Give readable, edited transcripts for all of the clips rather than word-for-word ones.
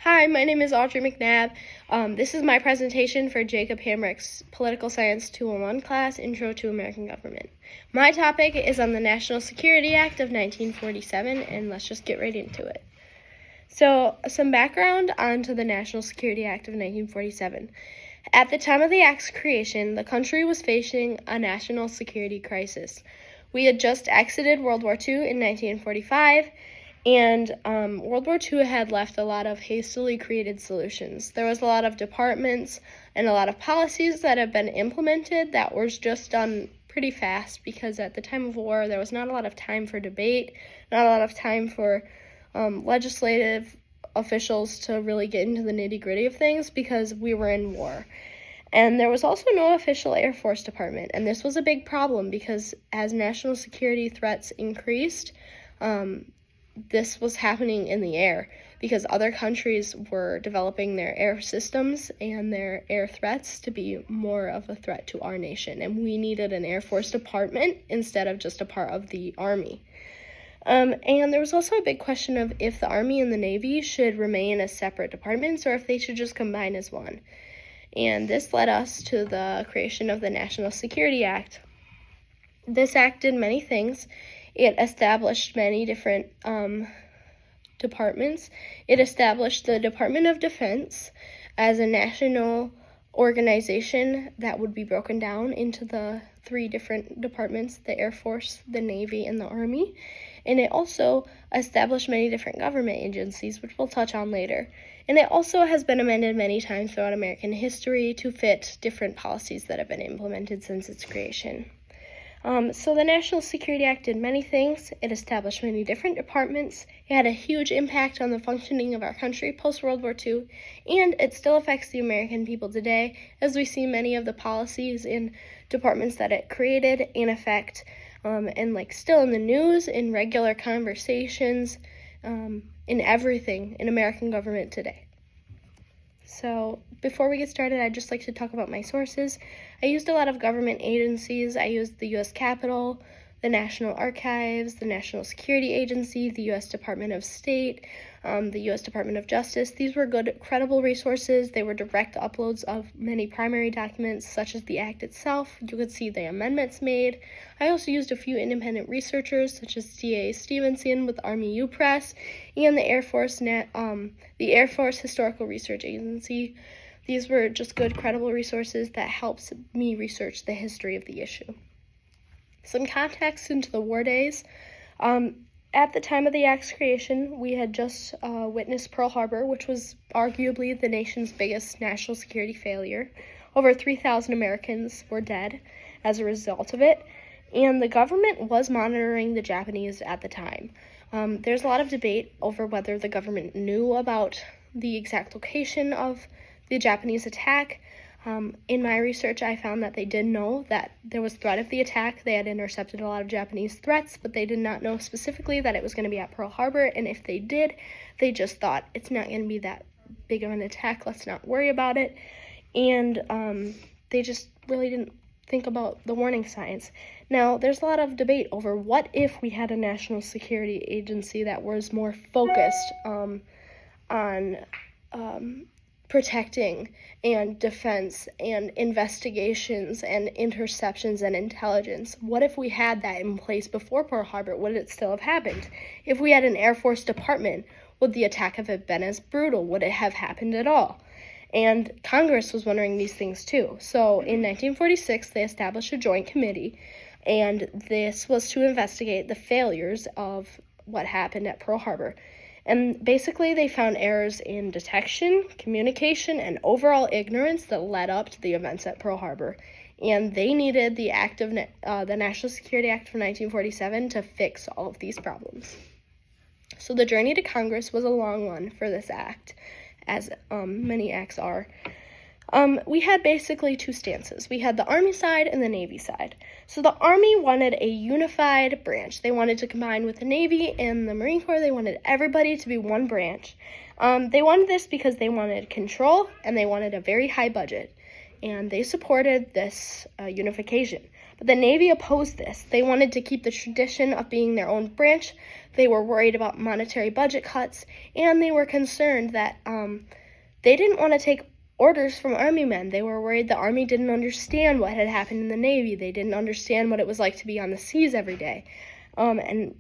Hi, my name is Audrey McNabb. This is my presentation for Jacob Hamrick's Political Science 201 class, Intro to American Government. My topic is on the National Security Act of 1947, and let's just get right into it. So, some background onto the National Security Act of 1947. At the time of the Act's creation, the country was facing a national security crisis. We had just exited World War II in 1945, and World War II had left a lot of hastily created solutions. There was a lot of departments and a lot of policies that have been implemented that were just done pretty fast because at the time of war, there was not a lot of time for debate, not a lot of time for legislative officials to really get into the nitty-gritty of things because we were in war. And there was also no official Air Force Department, and this was a big problem because as national security threats increased, this was happening in the air because other countries were developing their air systems and their air threats to be more of a threat to our nation. And we needed an Air Force Department instead of just a part of the Army. And there was also a big question of if the Army and the Navy should remain as separate departments or if they should just combine as one. And this led us to the creation of the National Security Act. This act did many things. It established many different departments. It established the Department of Defense as a national organization that would be broken down into the three different departments, the Air Force, the Navy, and the Army. And it also established many different government agencies, which we'll touch on later. And it also has been amended many times throughout American history to fit different policies that have been implemented since its creation. So the National Security Act did many things. It established many different departments. It had a huge impact on the functioning of our country post-World War II, and it still affects the American people today, as we see many of the policies and departments that it created in effect, and still in the news, in regular conversations, in everything in American government today. So before we get started, I'd just like to talk about my sources. I used a lot of government agencies. I used the U.S. Capitol, the National Archives, the National Security Agency, the U.S. Department of State, the U.S. Department of Justice. These were good, credible resources. They were direct uploads of many primary documents, such as the Act itself. You could see the amendments made. I also used a few independent researchers, such as D.A. Stevenson with Army U Press and the Air Force Historical Research Agency. These were just good, credible resources that helps me research the history of the issue. Some context into the war days. At the time of the Act's creation, we had just witnessed Pearl Harbor, which was arguably the nation's biggest national security failure. Over 3,000 Americans were dead as a result of it, and the government was monitoring the Japanese at the time. There's a lot of debate over whether the government knew about the exact location of the Japanese attack. In my research, I found that they did know that there was threat of the attack. They had intercepted a lot of Japanese threats, but they did not know specifically that it was going to be at Pearl Harbor, and if they did, they just thought, it's not going to be that big of an attack, let's not worry about it, and they just really didn't think about the warning signs. Now, there's a lot of debate over what if we had a national security agency that was more focused on protecting and defense and investigations and interceptions and intelligence. What if we had that in place before Pearl Harbor? Would it still have happened? If we had an Air Force Department, would the attack have been as brutal? Would it have happened at all? And Congress was wondering these things too. So in 1946, they established a joint committee, and this was to investigate the failures of what happened at Pearl Harbor. And basically, they found errors in detection, communication, and overall ignorance that led up to the events at Pearl Harbor. And they needed the the National Security Act of 1947 to fix all of these problems. So the journey to Congress was a long one for this act, as many acts are. We had basically two stances. We had the Army side and the Navy side. So the Army wanted a unified branch. They wanted to combine with the Navy and the Marine Corps. They wanted everybody to be one branch. They wanted this because they wanted control and they wanted a very high budget. And they supported this unification. But the Navy opposed this. They wanted to keep the tradition of being their own branch. They were worried about monetary budget cuts, and they were concerned that they didn't want to take orders from Army men. They were worried the Army didn't understand what had happened in the Navy. They didn't understand what it was like to be on the seas every day. And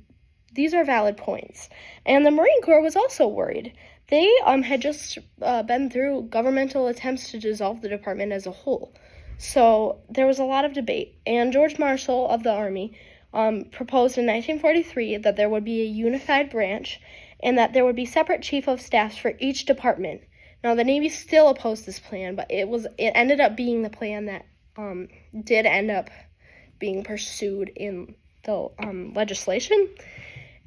these are valid points. And the Marine Corps was also worried. They had just been through governmental attempts to dissolve the department as a whole. So there was a lot of debate. And George Marshall of the Army proposed in 1943 that there would be a unified branch and that there would be separate chief of staffs for each department. Now, the Navy still opposed this plan, but it ended up being the plan that did end up being pursued in the legislation.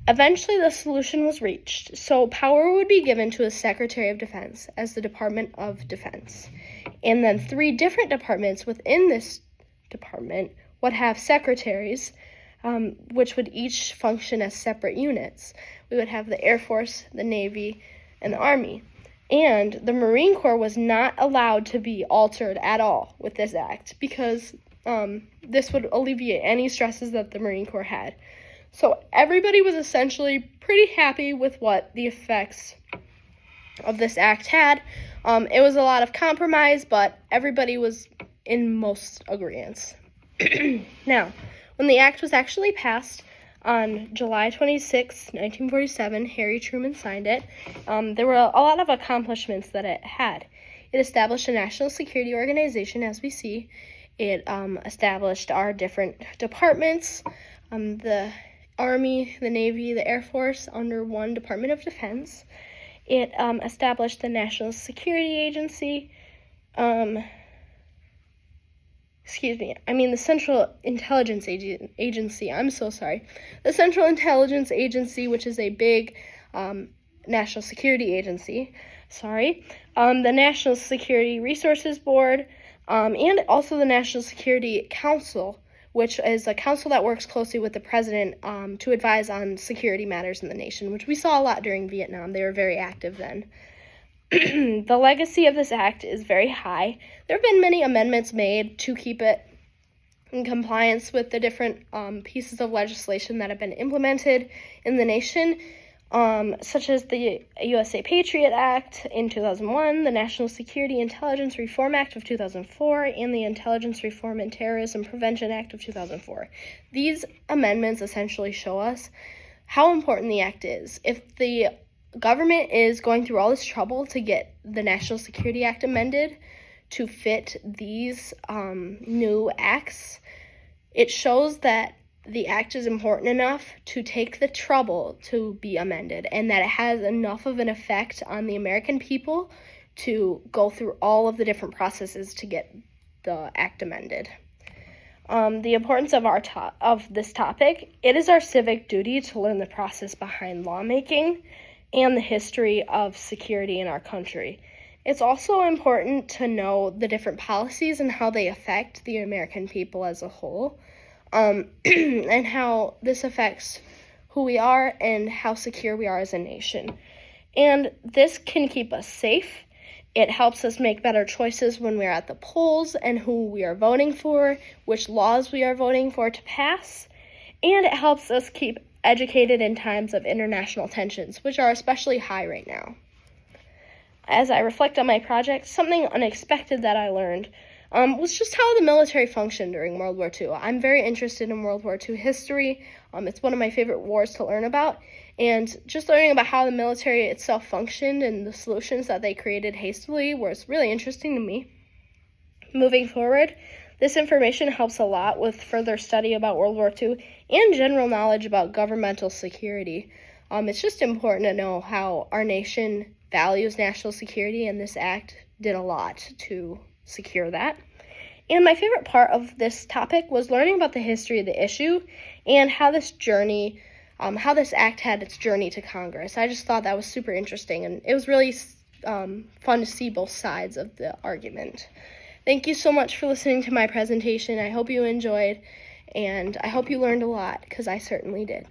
Eventually, the solution was reached, so power would be given to a Secretary of Defense as the Department of Defense. And then 3 different departments within this department would have secretaries, which would each function as separate units. We would have the Air Force, the Navy, and the Army. And the Marine Corps was not allowed to be altered at all with this act because this would alleviate any stresses that the Marine Corps had. So everybody was essentially pretty happy with what the effects of this act had. It was a lot of compromise, but everybody was in most agreement. Now, when the act was actually passed on July 26, 1947, Harry Truman signed it. There were a lot of accomplishments that it had. It established a national security organization, as we see. It established our different departments, the Army, the Navy, the Air Force, under one Department of Defense. It established the National Security Agency, the Central Intelligence Agency, the Central Intelligence Agency, which is a big national security agency, the National Security Resources Board, and also the National Security Council, which is a council that works closely with the president to advise on security matters in the nation, which we saw a lot during Vietnam. They were very active then. The legacy of this act is very high. There have been many amendments made to keep it in compliance with the different pieces of legislation that have been implemented in the nation, such as the USA Patriot Act in 2001, the National Security Intelligence Reform Act of 2004, and the Intelligence Reform and Terrorism Prevention Act of 2004. These amendments essentially show us how important the act is. If the government is going through all this trouble to get the National Security Act amended to fit these new acts, it shows that the act is important enough to take the trouble to be amended and that it has enough of an effect on the American people to go through all of the different processes to get the act amended. The importance of this topic, it is our civic duty to learn the process behind lawmaking and the history of security in our country. It's also important to know the different policies and how they affect the American people as a whole, and how this affects who we are and how secure we are as a nation. And this can keep us safe. It helps us make better choices when we're at the polls and who we are voting for, which laws we are voting for to pass, and it helps us keep educated in times of international tensions, which are especially high right now. As I reflect on my project, something unexpected that I learned was just how the military functioned during World War II. I'm very interested in World War II history. It's one of my favorite wars to learn about. And just learning about how the military itself functioned and the solutions that they created hastily was really interesting to me. Moving forward, this information helps a lot with further study about World War II and general knowledge about governmental security. It's just important to know how our nation values national security, and this act did a lot to secure that. And my favorite part of this topic was learning about the history of the issue and how this act had its journey to Congress. I just thought that was super interesting, and it was really fun to see both sides of the argument. Thank you so much for listening to my presentation. I hope you enjoyed, and I hope you learned a lot, because I certainly did.